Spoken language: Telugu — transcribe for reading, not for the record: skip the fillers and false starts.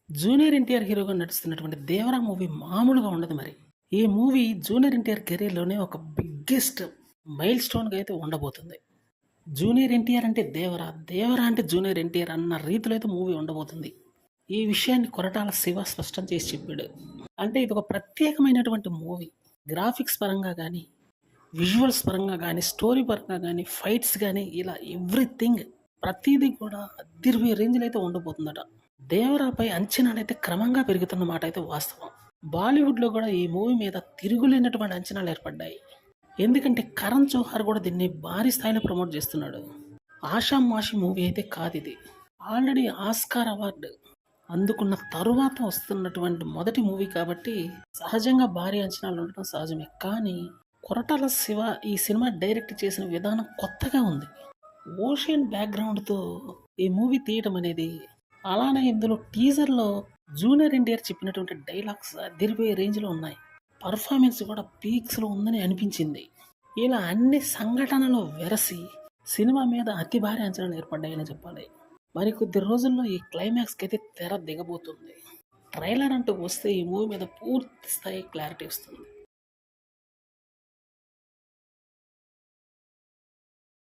జూనియర్ ఎన్టీఆర్ హీరోగా నటిస్తున్నటువంటి 'దేవరా' మూవీ మామూలుగా ఉండదు మరి. ఈ మూవీ జూనియర్ ఎన్టీఆర్ కెరీర్‌లోనే ఒక బిగ్గెస్ట్ మైల్ స్టోన్‌గా అయితే ఉండబోతుంది. జూనియర్ ఎన్టీఆర్ అంటే దేవరా, దేవరా అంటే జూనియర్ ఎన్టీఆర్ అన్న రీతిలో అయితే మూవీ ఉండబోతుంది. ఈ విషయాన్ని కొరటాల శివ స్పష్టం చేసి చెప్పాడు. అంటే ఇదొక ప్రత్యేకమైనటువంటి మూవీ. గ్రాఫిక్స్ పరంగా గానీ, విజువల్స్ పరంగా గానీ, స్టోరీ పరంగా గానీ, ఫైట్స్ గానీ ఇలా ఎవ్రీథింగ్ ప్రతీదీ కూడా అదిరిపోయే రేంజ్‌లో అయితే ఉండబోతుందట. దేవరాపై అంచనాలైతే క్రమంగా పెరుగుతున్న మాట అయితే వాస్తవం. బాలీవుడ్‌లో కూడా ఈ మూవీ మీద తిరుగులేనటువంటి అంచనాలు ఏర్పడ్డాయి. ఎందుకంటే కరణ్ జోహార్ కూడా దీన్ని భారీ స్థాయిలో ప్రమోట్ చేస్తున్నాడు. ఆషామాషీ మూవీ అయితే కాదిది. ఆల్రెడీ ఆస్కార్ అవార్డు అందుకున్న తరువాత వస్తున్నటువంటి మొదటి మూవీ కాబట్టి సహజంగా భారీ అంచనాలు ఉండటం సహజమే. కానీ కొరటాల శివ ఈ సినిమా డైరెక్ట్ చేసిన విధానం కొత్తగా ఉంది. ఓషియన్ బ్యాక్‌గ్రౌండ్‌తో ఈ మూవీ తీయడం అనేది, అలానే ఇందులో టీజర్‌లో జూనియర్ ఎన్టీఆర్ చెప్పినటువంటి డైలాగ్స్ అదిరిపోయే రేంజ్‌లో ఉన్నాయి. పర్ఫార్మెన్స్ కూడా పీక్స్‌లో ఉందని అనిపించింది. ఇలా అన్ని సంఘటనలు వెరసి సినిమా మీద అతి భారీ అంచనాలు ఏర్పడ్డాయని చెప్పాలి. మరికొద్ది రోజుల్లో ఈ క్లైమాక్స్‌కి అయితే తెర దిగబోతుంది. ట్రైలర్ అంటూ వస్తే ఈ మూవీ మీద పూర్తి స్థాయి క్లారిటీ వస్తుంది.